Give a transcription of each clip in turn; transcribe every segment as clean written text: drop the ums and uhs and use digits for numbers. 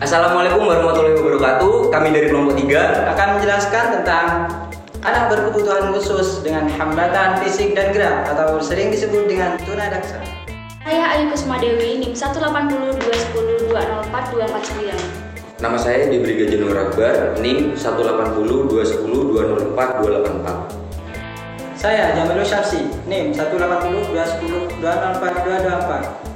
Assalamualaikum warahmatullahi wabarakatuh. Kami dari kelompok 3 akan menjelaskan tentang anak berkebutuhan khusus dengan hambatan fisik dan gerak atau sering disebut dengan tunadaksa. Saya Ayu Kusmadewi, NIM 1802110204249. Nama saya Dibri Gajenur Akbar, NIM 1802110204284. Saya Jamilul Syafsi, NIM 1802110204224.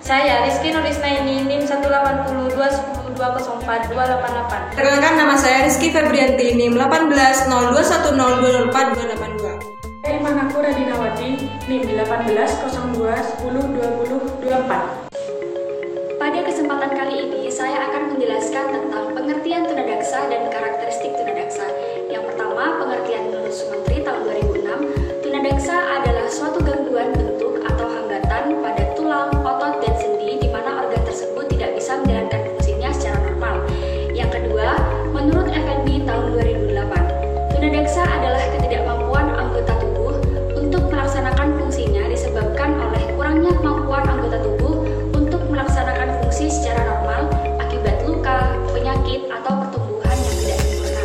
Saya Rizky Nurisnaini, NIM 1802110204288. Perkenalkan, nama saya Rizky Febrianti, NIM 1802110204282. Saya Imanaku Radinawati, NIM 1802102024. Pada kesempatan kali ini, saya akan menjelaskan tentang pengertian tunadaksa dan karakteristik tunadaksa. Yang pertama, pengertian menurut Sumantri tahun 2006, tunadaksa adalah suatu gangguan bentuk atau hambatan pada tulang, otot, dan sendi di mana organ tersebut tidak bisa menjalankan fungsinya secara normal. Yang kedua, menurut Effendi tahun 2008, tunadaksa adalah ketidakmampuan anggota tubuh untuk melaksanakan fungsinya disebabkan oleh kurangnya kemampuan anggota tubuh untuk melaksanakan fungsi secara normal akibat luka, penyakit, atau pertumbuhan yang tidak sempurna.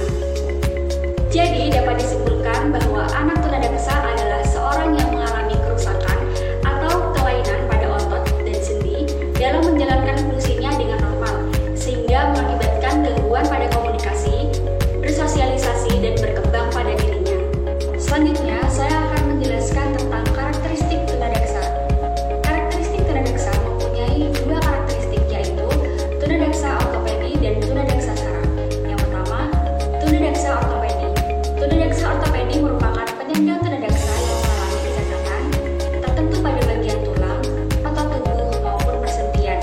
Jadi, dapat disimpulkan bahwa anak tunadaksa adalah seorang yang mengalami kerusakan atau kelainan pada otot dan sendi dalam menjalankan fungsinya dengan normal, sehingga mengakibatkan gangguan pada komunikasi, bersosialisasi, dan berkembang pada dirinya. Selanjutnya, saya akan menjelaskan tentang karakteristik tunadaksa. Karakteristik tunadaksa mempunyai dua karakteristik, yaitu tunadaksa ortopedi dan tunadaksa saraf. Yang pertama, tunadaksa ortopedi. Tunadaksa ortopedi merupakan penyandang tunadaksa yang mengalami kecacatan tertentu pada bagian tulang, otot tubuh, maupun persendian.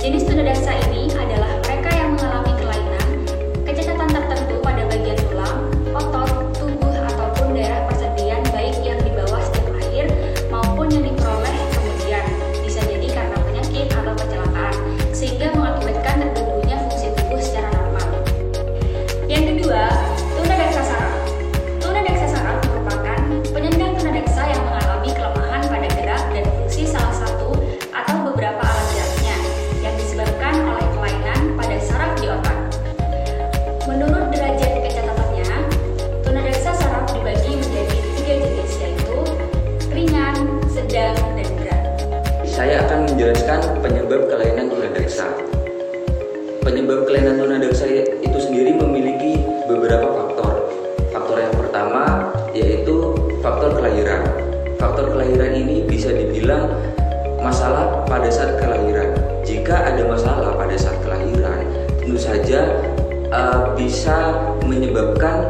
Jenis tunadaksa ini adalah mereka yang mengalami kelainan, kecacatan tertentu pada bagian tulang, otot, tubuh, ataupun daerah persendian baik yang di bawah sejak lahir maupun yang diperoleh kemudian. Bisa jadi karena penyakit atau kecelakaan, sehingga mengakibatkan terganggunya fungsi tubuh secara normal. Yang kedua, tunadaksa saraf. Tunadaksa saraf merupakan penyandang tunadaksa yang mengalami kelemahan pada gerak dan fungsi salah satu atau beberapa alat geraknya yang disebabkan oleh kelainan pada saraf di otak. Menurut derajat kecatatannya, tunadaksa saraf dibagi menjadi 3 jenis, yaitu ringan, sedang, dan berat. Saya akan menjelaskan penyebab kelainan tunadaksa. Penyebab kelainan tunadaksa itu sendiri memiliki beberapa faktor. Faktor yang pertama yaitu faktor kelahiran. Faktor kelahiran ini bisa dibilang masalah pada saat kelahiran. Jika ada masalah pada saat kelahiran, tentu saja bisa menyebabkan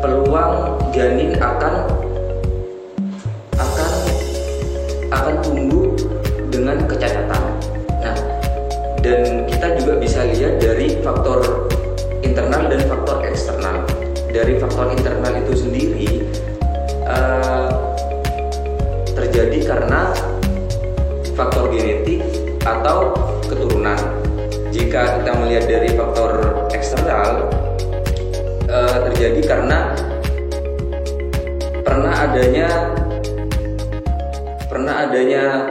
peluang janin akan tumbuh dengan kecacatan. Nah, dan kita juga bisa lihat dari faktor internal dan faktor eksternal. Dari faktor internal itu sendiri terjadi karena faktor genetik atau keturunan. Jika kita melihat dari faktor eksternal, terjadi karena pernah adanya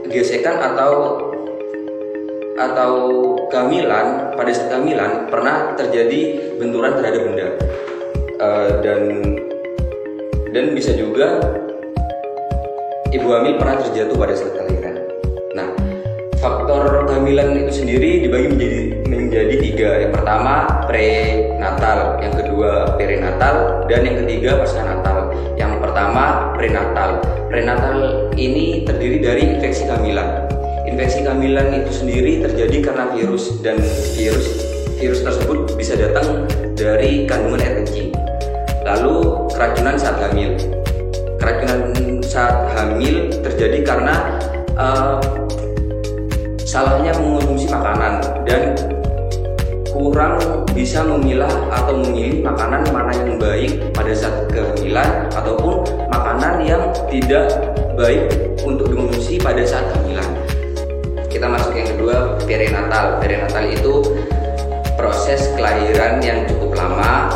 gesekan atau kehamilan. Pada saat kehamilan pernah terjadi benturan terhadap benda, dan bisa juga ibu hamil pernah terjatuh pada saat kelahiran. Nah, faktor kehamilan itu sendiri dibagi menjadi 3. Yang pertama prenatal, yang kedua perinatal, dan yang ketiga pasca natal. Yang pertama prenatal. Prenatal ini terdiri dari infeksi kehamilan. Infeksi kehamilan itu sendiri terjadi karena virus, dan virus tersebut bisa datang dari kandungan air kencing. Lalu keracunan saat hamil. Keracunan saat hamil terjadi karena salahnya mengonsumsi makanan dan kurang bisa memilah atau memilih makanan mana yang baik pada saat kehamilan ataupun makanan yang tidak baik untuk dikonsumsi pada saat kehamilan. Kita masuk yang kedua, perinatal. Perinatal itu proses kelahiran yang cukup lama,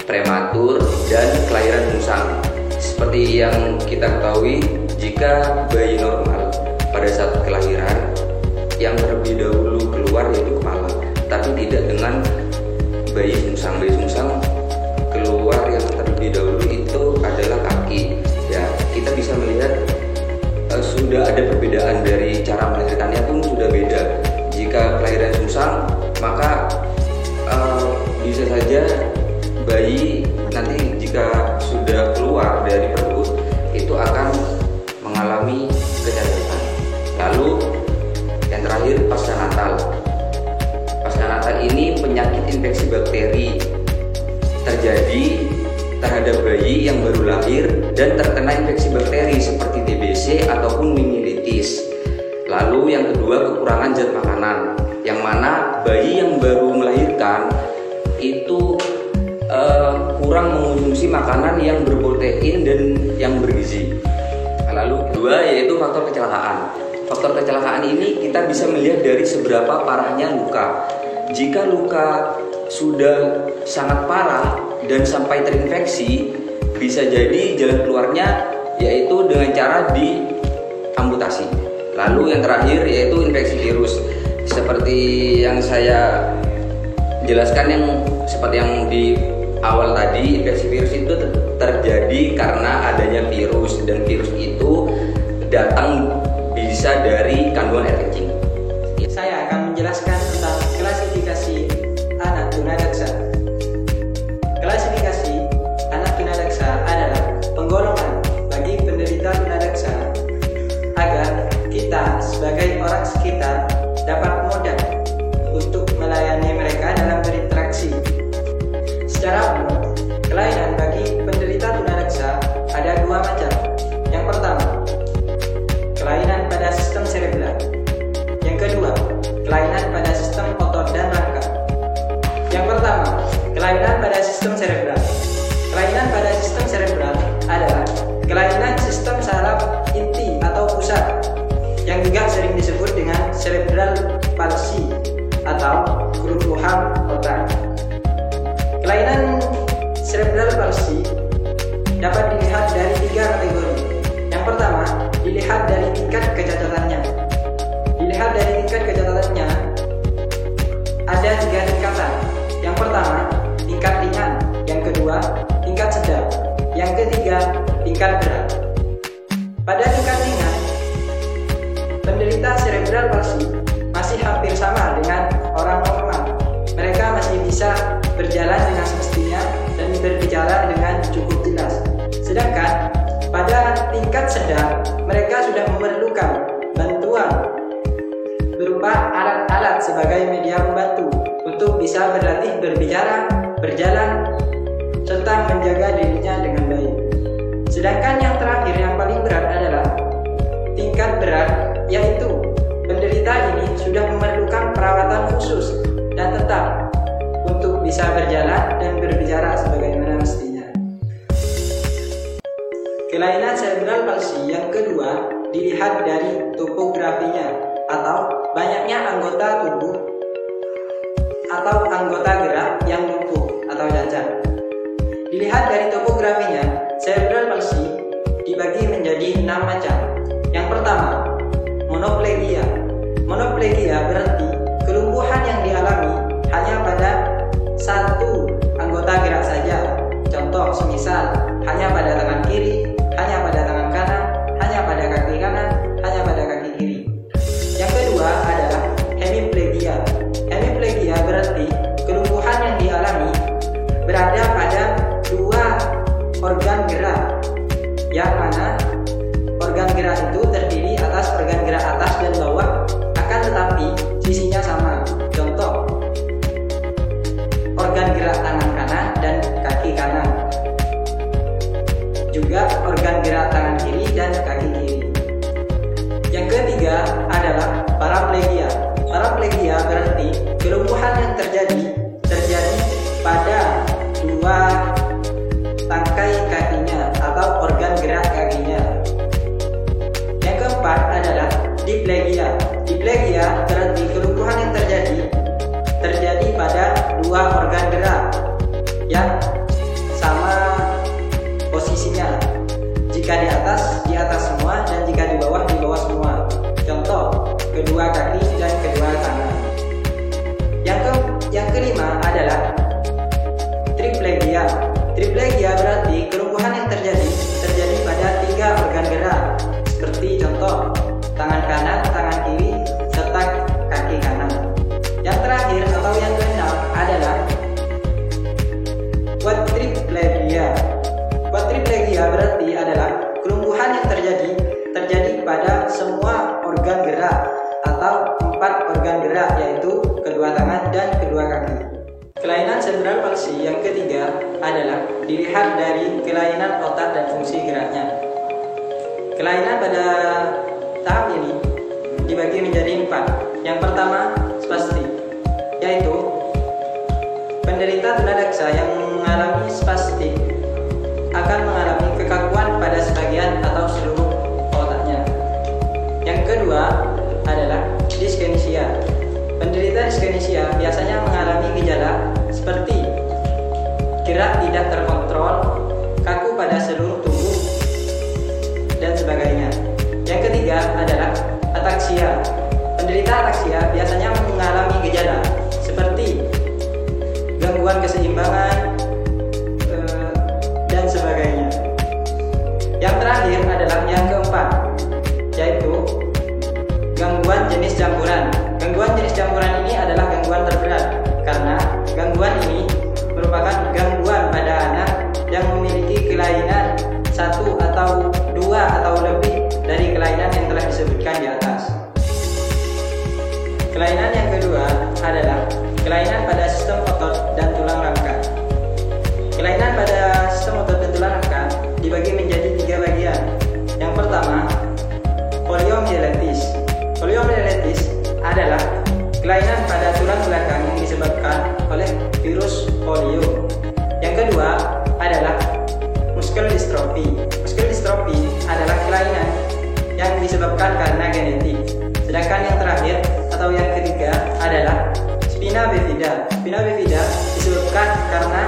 prematur, dan kelahiran musang. Seperti yang kita ketahui, jika bayi normal pada saat kelahiran, yang terlebih dahulu keluar yaitu kepala. terjadi terhadap bayi yang baru lahir dan terkena infeksi bakteri seperti TBC ataupun meningitis. Lalu yang kedua, kekurangan zat makanan, yang mana bayi yang baru melahirkan itu kurang mengonsumsi makanan yang berprotein dan yang bergizi. Lalu kedua yaitu faktor kecelakaan. Faktor kecelakaan ini kita bisa melihat dari seberapa parahnya luka. Jika luka sudah sangat parah dan sampai terinfeksi, bisa jadi jalan keluarnya yaitu dengan cara diamputasi. Lalu yang terakhir yaitu infeksi virus. Seperti yang saya jelaskan, yang seperti yang di awal tadi, infeksi virus itu terjadi karena adanya virus, dan virus itu datang bisa dari kandungan air kencing. Saya akan menjelaskan tentang klasifikasi anak tunadaksa. Klasifikasi anak tunadaksa adalah penggolongan bagi penderita tunadaksa agar kita sebagai orang sekitar dapat mudah untuk melayani mereka dalam berinteraksi. Secara umum, kelainan bagi penderita tunadaksa ada dua macam. Yang pertama, kelainan pada sistem serebral. Yang kedua, kelainan pada sistem otot dan rangka. Yang pertama, kelainan pada sistem serebral. Kelainan pada sistem serebral adalah kelainan sistem saraf inti atau pusat, yang juga sering disebut dengan cerebral palsy atau kelumpuhan otak. Kelainan cerebral palsy dapat dilihat dari tiga kategori. Yang pertama, dilihat dari tingkat kecacatannya. Dilihat dari tingkat kecacatannya ada tiga tingkatan. Yang pertama, tingkat ringan. Yang kedua, tingkat sedang. Yang ketiga, tingkat berat. Pada tingkat ringan, penderita cerebral palsy masih hampir sama dengan orang normal. Mereka masih bisa berjalan dengan semestinya dan berbicara dengan cukup jelas. Sedangkan pada tingkat sedang, mereka sudah memerlukan bantuan berupa alat-alat sebagai media pembantu untuk bisa berlatih berbicara, berjalan, serta menjaga dirinya dengan baik. Sedangkan yang terakhir, yang paling berat adalah tingkat berat, yaitu penderita ini sudah memerlukan perawatan khusus dan tetap untuk bisa berjalan dan berbicara sebagaimana mestinya. Kelainan cerebral palsy yang kedua dilihat dari topografinya atau banyaknya anggota tubuh atau anggota gerak yang lumpuh atau cacat. Dilihat dari topografinya, cerebral palsy dibagi menjadi 6 macam. Yang pertama, monoplegia. Monoplegia berarti kelumpuhan yang dialami hanya pada satu anggota gerak saja. Contoh semisal hanya pada tangan kiri, hanya pada tangan kanan, hanya pada kaki kanan, hanya pada kaki kiri. Yang kedua adalah hemiplegia. Hemiplegia berarti kelumpuhan yang dialami berada pada dua organ gerak, yang mana organ gerak itu terdiri atas organ gerak atas dan bawah, akan tetapi sisinya sama. Contoh, organ gerak tangan kanan dan kaki kanan, juga organ gerak tangan kiri dan kaki kiri. Yang ketiga adalah paraplegia. Paraplegia berarti kelumpuhan yang terjadi pada dua tangkai kakinya atau organ gerak kakinya. Yang keempat adalah diplegia. Diplegia berarti kelumpuhan yang terjadi pada dua organ gerak yang sama posisinya. Jika di atas semua, dan jika di bawah semua. Contoh, kedua kaki dan kedua tangan. Yang kelima adalah triplegia. Triplegia berarti kelumpuhan yang terjadi pada tiga organ gerak, seperti contoh tangan kanan, tangan kiri, serta kaki kanan. Yang terakhir atau yang keenam adalah quadriplegia. Quadriplegia berarti adalah kelumpuhan yang terjadi pada semua organ gerak atau 4 organ gerak, yaitu kedua tangan dan kedua kaki. Kelainan sentral palsi yang ketiga adalah dilihat dari kelainan otak dan fungsi geraknya. Kelainan pada tahap ini dibagi menjadi 4. Yang pertama, spastik, yaitu penderita tunadaksa yang mengalami spastik akan mengalami kekakuan pada sebagian atau seluruh otaknya. Yang kedua adalah dyskinesia. Penderita dyskinesia biasanya mengalami gejala seperti gerak tidak terkontrol, kaku pada seluruh tubuh, dan sebagainya. Yang ketiga adalah ataksia. Penderita ataksia biasanya mengalami gejala seperti gangguan keseimbangan dan sebagainya. Yang terakhir adalah yang keempat, yaitu gangguan jenis campuran. Gangguan jenis campuran ini adalah gangguan terberat karena gangguan ini merupakan gangguan pada anak yang memiliki kelainan 1 atau 2 atau lebih dari kelainan yang telah disebutkan di atas. Kelainan yang kedua adalah kelainan pada sistem otot dan tulang rangka. Kelainan pada sistem otot dan tulang rangka dibagi menjadi 3 bagian. Yang pertama, poliomielitis. Poliomielitis adalah kelainan pada tulang belakang yang disebabkan oleh virus polio. Yang kedua adalah muskel distrofi. Muskel distrofi adalah kelainan yang disebabkan karena genetik. Sedangkan yang terakhir atau yang ketiga adalah spina bifida. Spina bifida disebabkan karena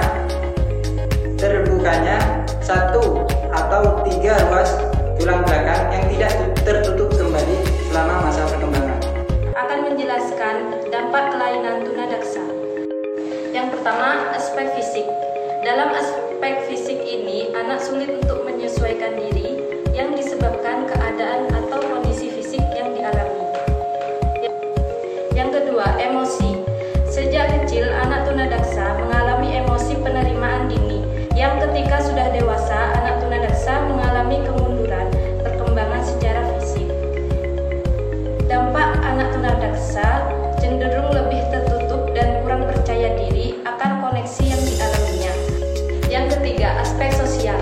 terbukanya 1 atau 3 ruas tulang belakang yang tidak tertutup kembali selama masa perkembangan. Akan menjelaskan dampak kelainan tunadaksa. Yang pertama, aspek fisik. Dalam aspek fisik ini, anak sulit untuk menyesuaikan diri yang disebabkan keadaan atau kondisi fisik yang dialami. Yang kedua, emosi. Sejak kecil, anak tunadaksa mengalami emosi penerimaan dini, yang ketika sudah dewasa, anak tunadaksa mengalami kemunduran perkembangan secara fisik. Dampak anak tunadaksa cenderung lebih tertutup dan kurang percaya diri akan koneksi yang dialaminya. Yang ketiga, aspek sosial.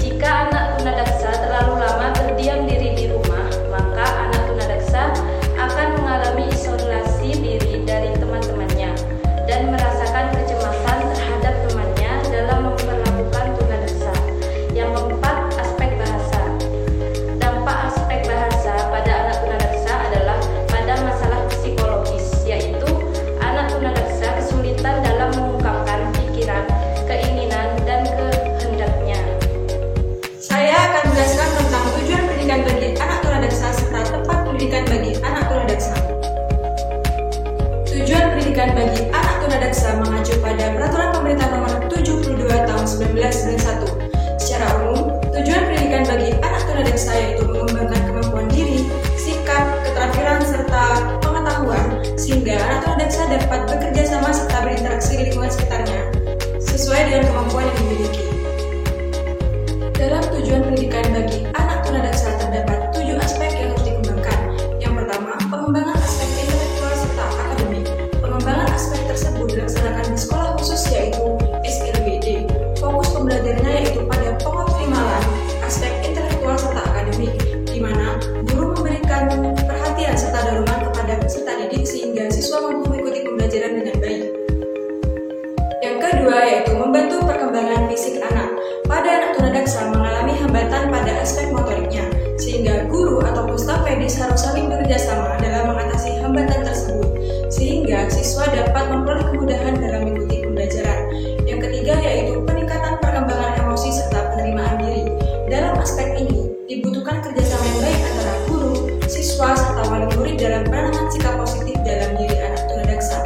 Jika anak tunadaksa terlalu lama berdiam diri di rumah, maka anak tunadaksa akan mengalami isolasi diri dari teman-temannya dan merasakan kecemasan terhadap temannya dalam memperlakukan tunadaksa. Yang keempat, aspek bahasa. Dampak aspek bahasa pada anak tunadaksa adalah pada masalah psikologis, yaitu anak tunadaksa kesulitan dalam mengungkapkan pikiran, keinginan, dan kehendaknya. Saya akan menjelaskan tentang tujuan pendidikan bagi anak tunadaksa serta tempat pendidikan bagi anak tunadaksa. Tujuan pendidikan bagi anak tunadaksa mengacu pada Peraturan Pemerintah Nomor 72 Tahun 1991. Secara umum, tujuan pendidikan bagi anak tunadaksa yaitu mengembangkan kemampuan diri, sikap, keterampilan, serta pengetahuan sehingga anak tunadaksa dapat bekerja sama serta berinteraksi di lingkungan sekitarnya sesuai dengan kemampuan yang dimiliki. Dalam tujuan pendidikan bagi anak tunadaksa terdapat 7 aspek yang harus dikembangkan. Yang pertama, pengembangan aspek intelektual serta akademik. Pengembangan aspek tersebut dilaksanakan di sekolah khusus yaitu SLBD. Fokus pembelajarannya yaitu pada pengoptimalan aspek intelektual serta akademik, di mana guru memberikan perhatian serta dorongan kepada peserta didik sehingga siswa mampu mengikuti pembelajaran dengan baik. Yang kedua yaitu membantu perkembangan fisik anak. Pada anak tunadaksa mengalami hambatan pada aspek motoriknya, sehingga guru ataupun staf medis harus saling bekerja sama dalam mengatasi hambatan tersebut, sehingga siswa dapat memperoleh kemudahan dalam mengikuti pembelajaran. Yang ketiga yaitu peningkatan perkembangan emosi serta penerimaan diri. Dalam aspek ini dibutuhkan kerjasama yang baik antara guru, siswa, serta wali murid dalam penanaman sikap positif dalam diri anak tunadaksa.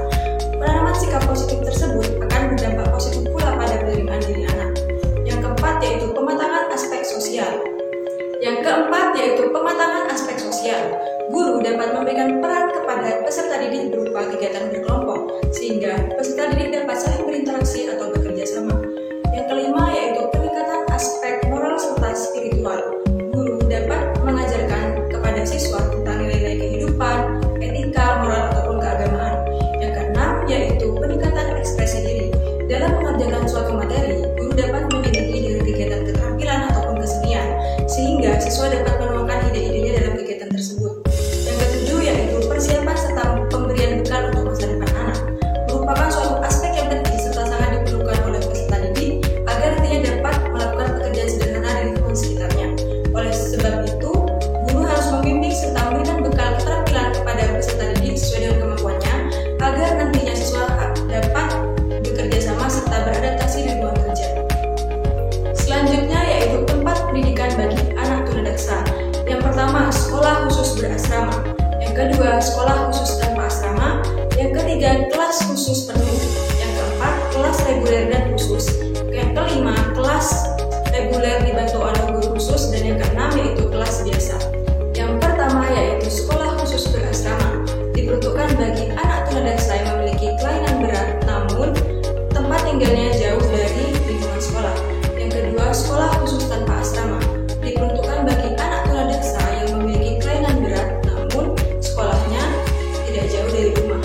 Penanaman sikap positif tersebut akan berdampak positif pula pada penerimaan diri anak. Yang keempat yaitu pematangan aspek sosial. Guru dapat memberikan peran kepada peserta didik berupa kegiatan berkelompok, sehingga peserta didik dapat saling berinteraksi atau bekerja sama. Yang kelima yaitu peningkatan aspek moral serta spiritual. Guru dapat mengajarkan kepada siswa tentang nilai-nilai kehidupan, etika, moral ataupun keagamaan. Yang keenam yaitu peningkatan ekspresi diri. ketiga, kelas khusus penuh. Yang keempat, kelas reguler dan khusus. Yang kelima, kelas reguler dibantu oleh guru khusus. Dan yang keenam yaitu kelas biasa. Yang pertama yaitu sekolah khusus berasrama, diperuntukkan bagi anak tunadaksa yang memiliki kelainan berat namun tempat tinggalnya jauh dari lingkungan sekolah. Yang kedua, sekolah khusus tanpa asrama, diperuntukkan bagi anak tunadaksa yang memiliki kelainan berat namun sekolahnya tidak jauh dari rumah.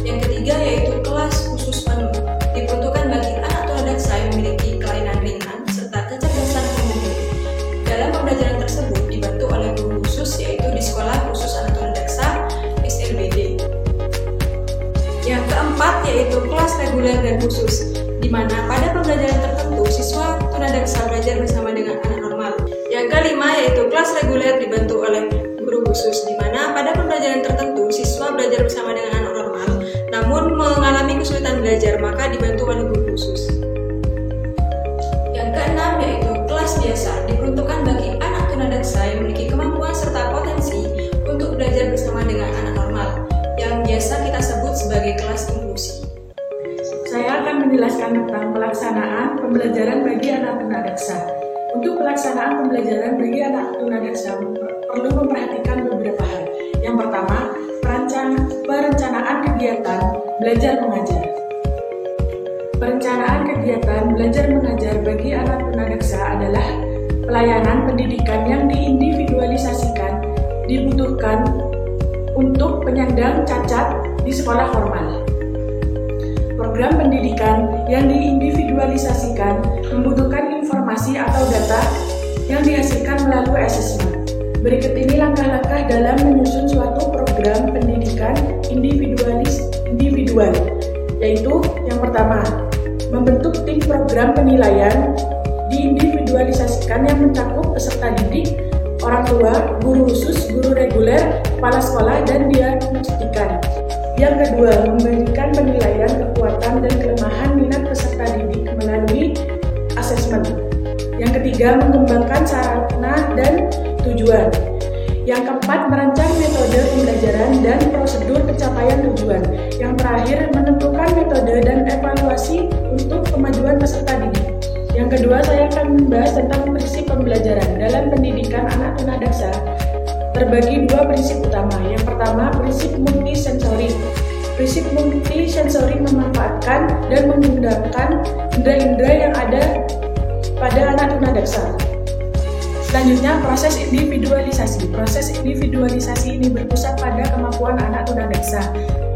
Yang ketiga yaitu kelas khusus penuh, diperuntukkan bagi anak tunadaksa yang memiliki kelainan ringan serta kecerdasan kognitif. Dalam pembelajaran tersebut dibantu oleh guru khusus, yaitu di sekolah khusus anak tunadaksa SLBD. Yang keempat yaitu kelas reguler dan khusus, di mana pada pembelajaran tertentu siswa tunadaksa belajar bersama dengan anak normal. Yang kelima yaitu kelas reguler dibantu oleh guru khusus, di mana pada pembelajaran tertentu siswa belajar bersama dengan anak normal namun mengalami kesulitan belajar, maka dibantu oleh guru khusus. Yang keenam yaitu kelas biasa, diperuntukkan bagi anak tunadaksa yang memiliki kemampuan serta potensi untuk belajar bersama dengan anak normal, yang biasa kita sebut sebagai kelas inklusi. Saya akan menjelaskan tentang pelaksanaan pembelajaran bagi anak tunadaksa. Untuk pelaksanaan pembelajaran bagi anak tunadaksa perlu memperhatikan beberapa hal. Yang pertama, perencanaan kegiatan belajar mengajar. Perencanaan kegiatan belajar mengajar bagi anak tunadaksa adalah pelayanan pendidikan yang diindividualisasikan, dibutuhkan untuk penyandang cacat di sekolah formal. Program pendidikan yang diindividualisasikan membutuhkan informasi atau data yang dihasilkan melalui asesmen. Berikut ini langkah-langkah dalam menyusun suatu program pendidikan individual, yaitu yang pertama, membentuk tim program penilaian diindividualisasikan yang mencakup peserta didik, orang tua, guru khusus, guru reguler, kepala sekolah, dan diagnostikan. Yang kedua, memberikan penilaian kekuatan dan kelemahan minat peserta didik melalui asesmen. Yang ketiga, mengembangkan sarana dan tujuan. Yang keempat, merancang metode pembelajaran dan prosedur pencapaian tujuan. Yang terakhir, menentukan metode dan evaluasi untuk kemajuan peserta didik. Yang kedua, saya akan membahas tentang prinsip pembelajaran. Dalam pendidikan anak tunadaksa terbagi dua prinsip utama. Yang pertama, prinsip multisensori. Prinsip multisensori memanfaatkan dan menggunakan indera-indera yang ada pada anak tunadaksa. Selanjutnya, proses individualisasi. Proses individualisasi ini berpusat pada kemampuan anak tunadaksa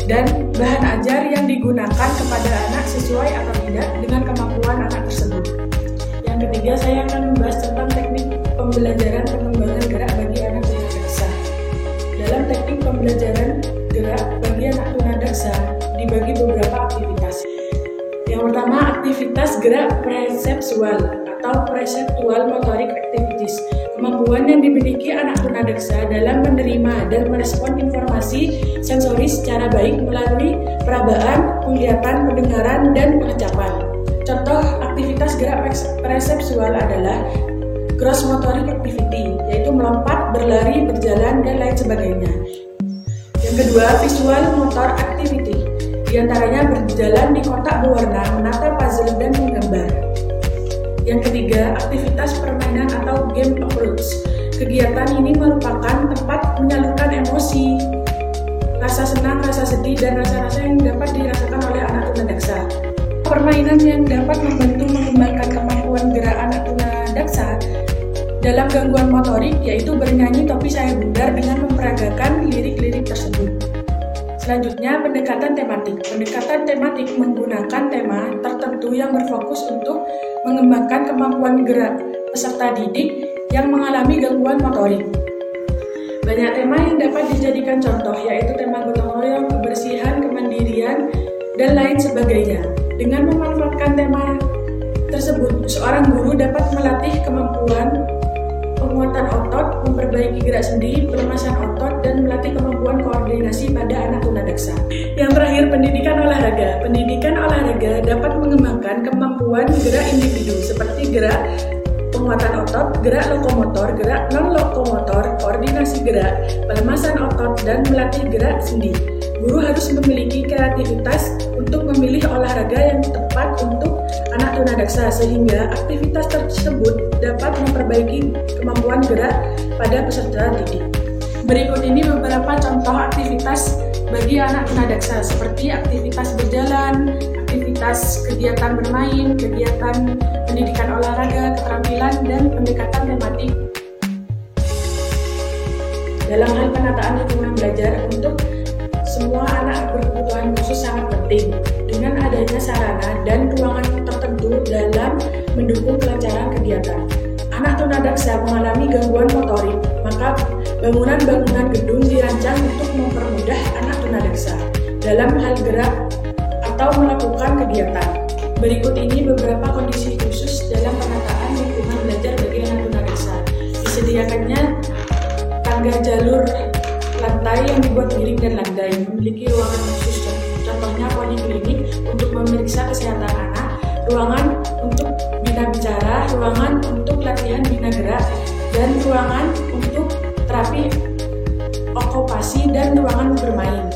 dan bahan ajar yang digunakan kepada anak sesuai atau tidak dengan kemampuan anak tersebut. Yang ketiga, saya akan membahas tentang teknik pembelajaran pengembangan gerak bagi anak tunadaksa. Dalam teknik pembelajaran gerak bagi anak tunadaksa dibagi beberapa aktivitas. Yang pertama, aktivitas gerak presepsual atau perceptual motorik activities, kemampuan yang dimiliki anak tunadaksa dalam menerima dan merespon informasi sensori secara baik melalui perabaan, penglihatan, pendengaran, dan pengecapan. Contoh aktivitas gerak presepsual adalah gross motoric activity, yaitu melompat, berlari, berjalan, dan lain sebagainya. Yang kedua, visual motor activity, diantaranya berjalan di kotak berwarna, menata puzzle, dan menggambar. Yang ketiga, aktivitas permainan atau game approach. Kegiatan ini merupakan tempat menyalurkan emosi, rasa senang, rasa sedih, dan rasa-rasa yang dapat dirasakan oleh anak tunadaksa. Permainan yang dapat membantu mengembangkan kemampuan gerak anak tunadaksa dalam gangguan motorik, yaitu bernyanyi Topi Saya Bundar dengan memperagakan lirik-lirik tersebut. Selanjutnya, pendekatan tematik. Pendekatan tematik menggunakan tema tertentu yang berfokus untuk mengembangkan kemampuan gerak peserta didik yang mengalami gangguan motorik. Banyak tema yang dapat dijadikan contoh, yaitu tema gotong royong, kebersihan, kemandirian, dan lain sebagainya. Dengan memanfaatkan tema tersebut, seorang guru dapat melatih kemampuan penguatan otot, memperbaiki gerak sendi, pelemasan otot, dan melatih kemampuan koordinasi pada anak tunadaksa. Yang terakhir, pendidikan olahraga. Pendidikan olahraga dapat mengembangkan kemampuan gerak individu seperti gerak penguatan otot, gerak lokomotor, gerak non-lokomotor, koordinasi gerak, pelemasan otot, dan melatih gerak sendi. Guru harus memiliki kreativitas untuk memilih olahraga yang tepat untuk anak tunadaksa sehingga aktivitas tersebut dapat memperbaiki kemampuan gerak pada peserta didik. Berikut ini beberapa contoh aktivitas bagi anak tunadaksa seperti aktivitas berjalan, aktivitas kegiatan bermain, kegiatan pendidikan olahraga, keterampilan, dan pendekatan tematik. Dalam hal penataan lingkungan belajar untuk semua anak berkebutuhan khusus sangat penting dengan adanya sarana dan ruangan tertentu dalam mendukung kelancaran kegiatan. Anak tunadaksa mengalami gangguan motorik, maka bangunan-bangunan gedung dirancang untuk mempermudah anak tunadaksa dalam hal gerak atau melakukan kegiatan. Berikut ini beberapa kondisi khusus dalam penataan lingkungan belajar bagi anak tunadaksa. Disediakannya tangga jalur lantai yang dibuat miring dan landai, memiliki ruangan khusus, contohnya poliklinik untuk memeriksa kesehatan anak, ruangan untuk bina bicara, ruangan untuk latihan bina gerak, dan ruangan untuk terapi okupasi dan ruangan bermain.